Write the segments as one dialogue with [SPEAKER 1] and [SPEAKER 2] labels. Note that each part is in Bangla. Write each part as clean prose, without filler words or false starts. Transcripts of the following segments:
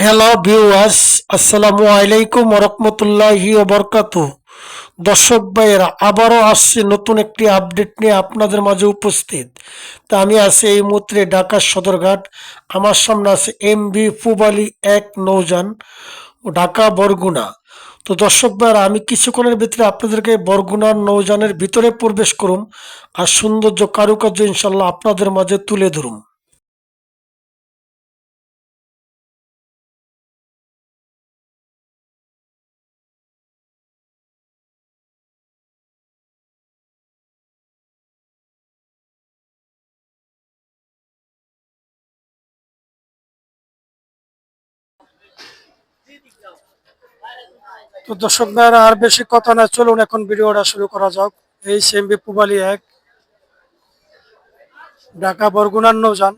[SPEAKER 1] হ্যালো ভিউয়ার্স, আসসালামু আলাইকুম ওরহমতুল্লাহি ওবরকাতু। দর্শক ভাইয়েরা, আবারও আসছে নতুন একটি আপডেট নিয়ে আপনাদের মাঝে উপস্থিত। তা আমি আছি এই মুহূর্তে ঢাকার সদরঘাট। আমার সামনে আছে এমভি পুবালি এক নৌযান, ঢাকা বরগুনা। তো দর্শক ভাইয়েরা, আমি কিছুক্ষণের ভিতরে আপনাদেরকে বরগুনার নৌযানের ভিতরে প্রবেশ করুম আর সৌন্দর্য কারুকার্য ইনশাল্লাহ আপনাদের মাঝে তুলে ধরুম। তো দর্শক ভাইরা, আর বেশি কথা না, চলুন এখন ভিডিওটা শুরু করা যাক। এই সেমবি পুবালি এক, ঢাকা বরগুনার নৌযান।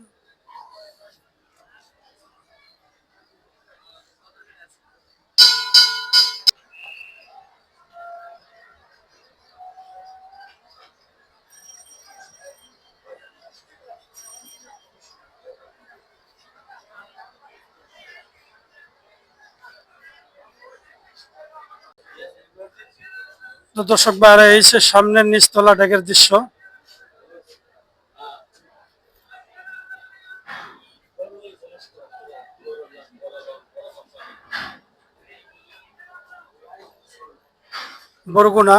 [SPEAKER 1] তো দর্শক ভাইরা, এই সে সামনের নিচতলা ডেকের দৃশ্য। বরগুনা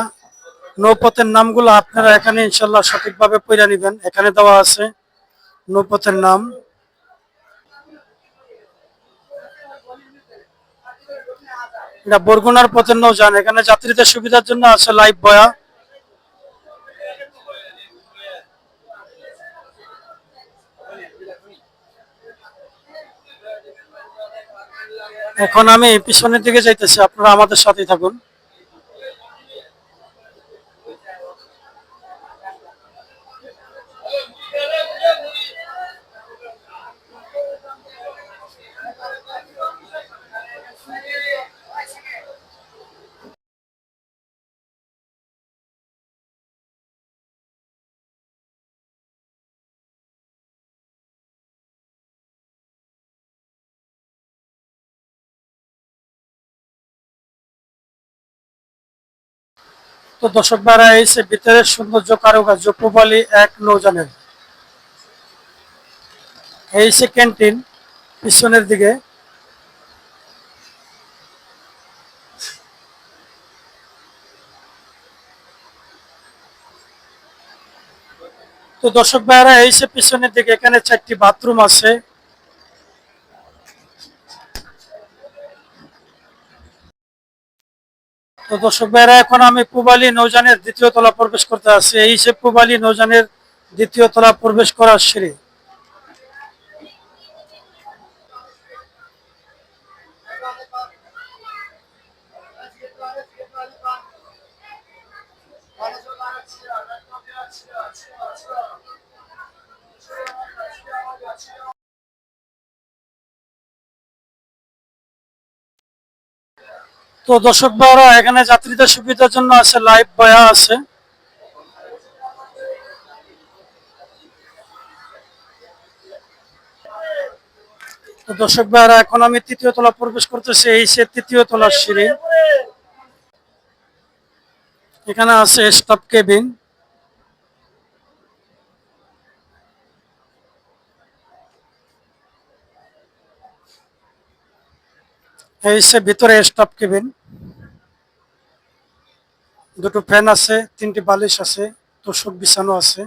[SPEAKER 1] নৌপথের নামগুলো আপনারা এখানে ইনশাল্লাহ সঠিকভাবে পড়ে নিবেন। এখানে দেওয়া আছে নৌপথের নাম। এটা বরগুনার পথের নৌযান। এখানে যাত্রীদের সুবিধার জন্য আছে লাইভ বয়া। এখন আমি পিছনের দিকে যাইতেছি, আপনারা আমাদের সাথেই থাকুন। তো দর্শক ভাইরা, এই সে ভিতরের সৌন্দর্য কারুকার্য পুবালি এক নৌযানের। এই সে ক্যান্টিন পিছনের দিকে। তো দর্শক ভাইরা, এই সে পিছনের দিকে, এখানে 4টি বাথরুম আছে। তো দর্শক ভাইরা, এখন আমি পুবালি নৌযানের দ্বিতীয় তলা প্রবেশ করতে আছি। এই সে পুবালি নৌযানের দ্বিতীয় তলা প্রবেশ করার সিঁড়ি। তো দর্শক ভাইরা, এখানে যাত্রীদের সুবিধার জন্য আছে লাইভ বয়া আছে। তো দর্শক ভাইরা, এখন আমি তৃতীয় তলা প্রবেশ করতেছি। এই সে তৃতীয় তলার সিঁড়ি। এখানে আছে স্টাফ কেবিন। এই সে ভিতরে স্টাফ কেবিন। দুটো ফ্যান আছে, 3টি বালিশ আছে, তোষক বিছানো আছে।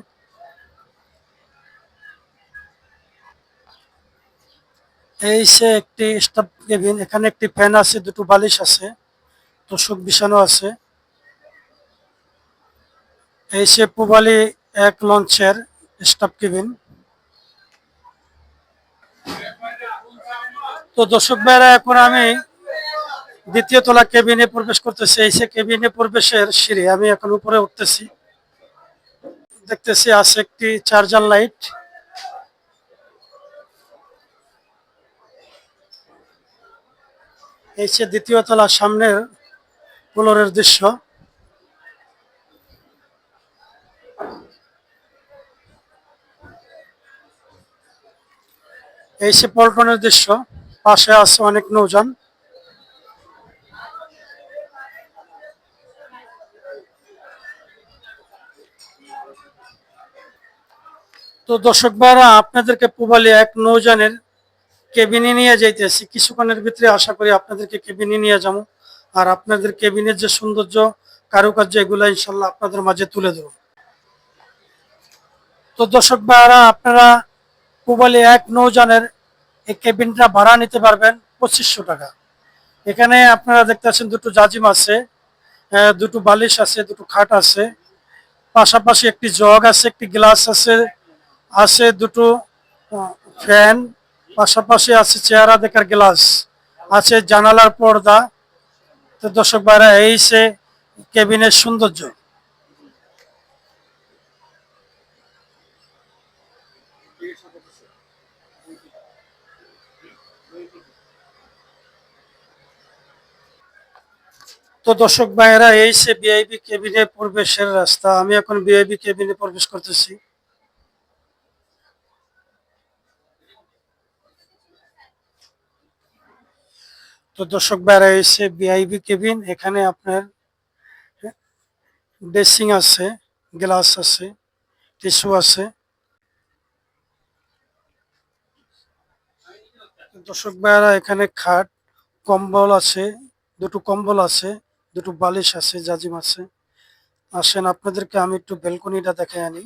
[SPEAKER 1] এই সে একটি স্টাফ কেবিন। এখানে একটি ফ্যান আছে, দুটো বালিশ আছে, তোষক বিছানো আছে। এই সে পুবালি এক লঞ্চের স্টাফ কেবিন। তো দর্শক ভাইরা, এখন আমি দ্বিতীয় তলা কেবিনে প্রবেশ করতেছি। এই সে কেবিনে প্রবেশের সিঁড়ি। আমি এখন উপরে উঠতেছি। দেখতেছি আছে একটি চার্জার লাইট। এই সে দ্বিতীয় তলার সামনের ফ্লোরের দৃশ্য। এই সে পল্টনের দৃশ্য। পাশে আছে অনেক নৌযান। তো দর্শক ভাইরা, আপনাদেরকে পূবালী এক নৌযানের কেবিনে নিয়ে যাইতেছি। কিছুক্ষণের ভিতরে আশা করি আপনাদেরকে কেবিনে নিয়ে যাবো, আর আপনাদের কেবিনের যে সৌন্দর্য, কারুকার্য, এগুলো ইনশাল্লাহ আপনাদের মাঝে তুলে দেবো। তো দর্শক ভাইরা, আপনারা পূবালী এক নৌযানের এই কেবিনটা ভাড়া নিতে পারবেন 2500 টাকা। এখানে আপনারা দেখতে পাচ্ছেন দুটো জাজিম আছে, দুটো বালিশ আছে, দুটো খাট আছে, পাশাপাশি একটি জগ আছে, একটি গ্লাস আছে, আছে দুটো ফ্যান, পাশাপাশি আছে চেহারা দেখার গ্লাস, আছে জানালার পর্দা। তো দর্শক ভাইরা, এই সে কেবিনের সৌন্দর্য। তো দর্শক ভাইয়েরা, এই সে ভিআইপি কেবিনে প্রবেশের রাস্তা। আমি এখন ভিআইপি কেবিনে প্রবেশ করতেছি। তো দর্শক ভাইয়েরা, এই সে ভিআইপি কেবিন। এখানে আপনার ড্রেসিং আছে, গ্লাস আছে, টিস্যু আছে। দর্শক ভাইয়েরা, এখানে খাট, কম্বল আছে, দুটো কম্বল আছে, দুটো বালিশ আছে, জাজিম আছে। আসেন আপনাদেরকে আমি একটু ব্যালকনিটা দেখে আনি।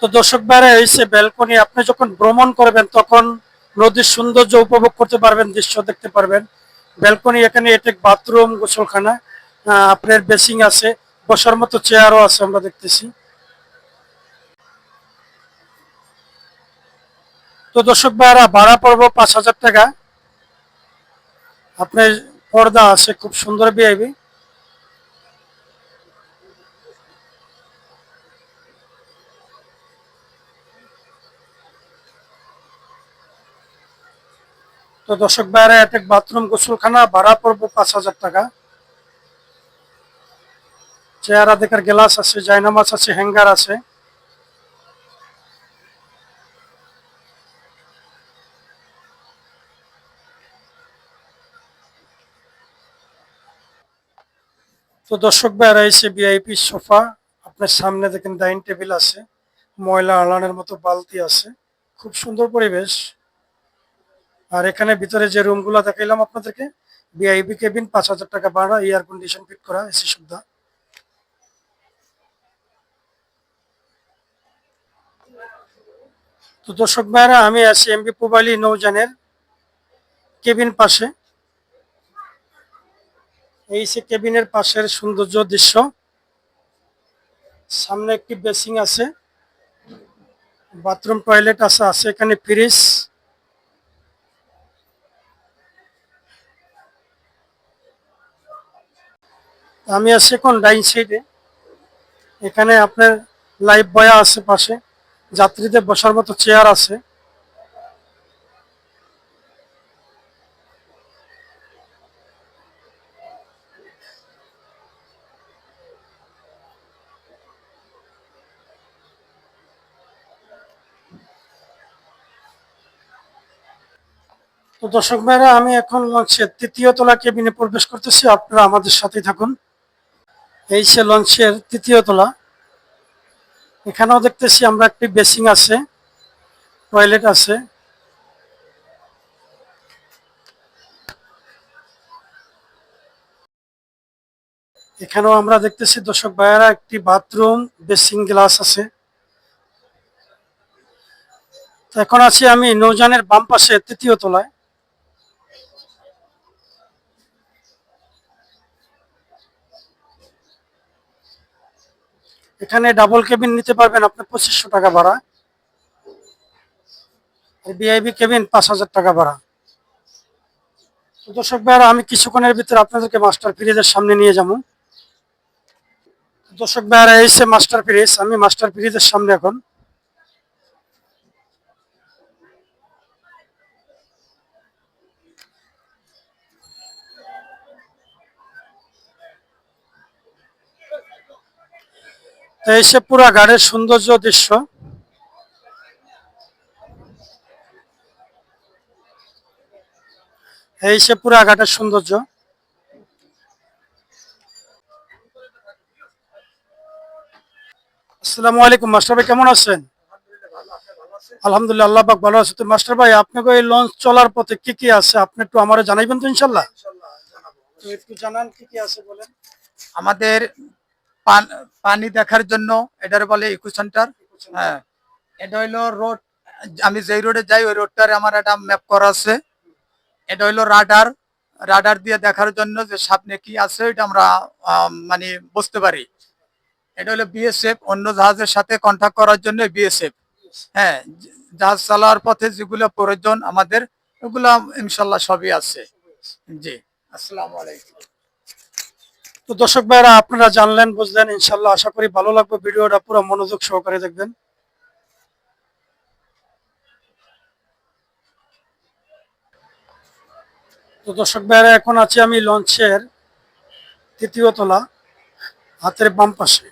[SPEAKER 1] তো দর্শক ভাইরা, এই সে ব্যালকনি। আপনি যখন ভ্রমণ করবেন তখন নদীর সৌন্দর্য উপভোগ করতে পারবেন, দৃশ্য দেখতে পারবেন। ব্যালকনি, এখানে এটেক বাথরুম, গোসলখানা, আপনার বেসিং আছে, বসার মতো চেয়ারও আছে, আমরা দেখতেছি। তো দর্শক ভাইরা, ভাড়া পড়বো 5000 টাকা। আপনার পর্দা আছে, খুব সুন্দর ভিআইপি। তো দর্শক ভাইরা, এটেক বাথরুম, গোসলখানা, ভাড়া পড়বো 5000 টাকা। চেহারা দেখার গ্লাস আছে, জায়নামাজ আছে, হ্যাঙ্গার আছে। তো দর্শক ভাইরা, এসে ভিআইপি সোফা। আপনার সামনে দেখেন ডাইনিং টেবিল আছে, ময়লা আলানের মতো বালতি আছে, খুব সুন্দর পরিবেশ। আর এখানে ভিতরে যে রুমগুলো দেখাইলাম আপনাদেরকে, ভিআইপি কেবিন, 5000 টাকা ভাড়া, এয়ার কন্ডিশন ফিট করা, এসি সুবিধা। তো দর্শক ভাইরা, আমি আছি এমবি পূবালী নৌযানের কেবিন পাশে। এই সে কেবিনের পাশের সৌন্দর্য দৃশ্য। সামনে একটি বেসিং আছে, বাথরুম, টয়লেট আছে, আছে এখানে ফ্রিজ। আমি আছি এখন ডাইন সাইডে। এখানে আপনার লাইফ বয়া আছে পাশে, যাত্রীদের বসার মতো চেয়ার আছে। তো দর্শক ভাইরা, আমি এখন লঞ্চের 3য় তলা কেবিনে প্রবেশ করতেছি, আপনারা আমাদের সাথে থাকুন। এই সে লঞ্চের 3য় তলা। এখানেও দেখতেছি আমরা একটি বেসিং আছে, টয়লেট আছে। এখানেও আমরা দেখতেছি দর্শক ভাইয়েরা, একটি বাথরুম, বেসিং, গ্লাস আছে। তো এখন আছি আমি নৌযানের বাম পাশে 3য় তলায়। এখানে ডাবল কেবিন নিতে পারবেন আপনি 2500 টাকা ভাড়া, আর ভিআইপি কেবিন 5000 টাকা ভাড়া। তো দর্শক ভাইয়েরা, আমি কিছুক্ষণের ভিতরে আপনাদেরকে মাস্টার ফ্রিজের সামনে নিয়ে যাবো। দর্শক ভাইয়েরা, এই সে মাস্টার ফ্রিজ। আমি মাস্টার ফ্রিজের সামনে এখন। তো এই সে পুরা গাড়ির সৌন্দর্য দৃশ্য। এই সে পুরা ঘাটের সৌন্দর্য। আসসালামু আলাইকুম মাস্টার ভাই, কেমন আছেন? আলহামদুলিল্লাহ, আল্লাহ পাক ভালো আছে। তো মাস্টার ভাই, আপনাকে এই লঞ্চ চলার পথে কি কি আছে আপনি একটু আমারে জানাইবেন তো ইনশাল্লাহ? তো একটু জানান কি কি আছে বলেন।
[SPEAKER 2] আমাদের পানি দেখার জন্য এটার বলে ইকো সেন্টার। হ্যাঁ, এটা হইলো রোড। আমি যেই রোডে যাই ওই রোডটারে আমার একটা ম্যাপ করা আছে। এটা হইলো রাডার। রাডার দিয়ে দেখার জন্য যে সামনে কি আছে এটা আমরা মানে বুঝতে পারি। এটা হলো বিএসএফ, অন্য জাহাজের সাথে কন্ট্যাক্ট করার জন্য বিএসএফ। হ্যাঁ, জাহাজ চালানোর পথে যেগুলো প্রয়োজন আমাদের, ওগুলো ইনশাল্লাহ সবই আছে। জি, আসসালামু আলাইকুম।
[SPEAKER 1] তো দর্শক ভাইরা, আপনারা জানলেন বুঝলেন, ইনশাল্লাহ আশা করি ভালো লাগবে। ভিডিওটা পুরো মনোযোগ সহকারে দেখবেন। তো দর্শক ভাইরা, এখন আছি আমি লঞ্চের তৃতীয় তলা, হাতের বাম পাশে।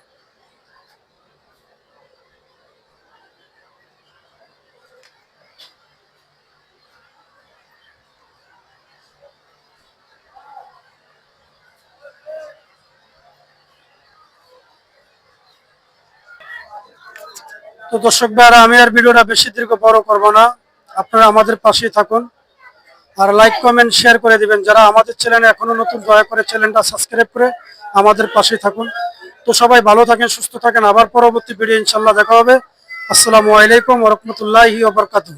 [SPEAKER 1] তো দর্শক ভাইরা, আমি আর ভিডিওটা বেশি দীর্ঘ বড় করব না, আপনারা আমাদের পাশেই থাকুন আর লাইক কমেন্ট শেয়ার করে দিবেন। যারা আমাদের চ্যানেলে এখনো নতুন, দয়া করে চ্যানেলটা সাবস্ক্রাইব করে আমাদের পাশেই থাকুন। তো সবাই ভালো থাকেন, সুস্থ থাকেন, আবার পরবর্তী ভিডিও ইনশাল্লাহ দেখা হবে। আসসালামু আলাইকুম ওয়া রাহমাতুল্লাহি ওয়া বারাকাতুহু।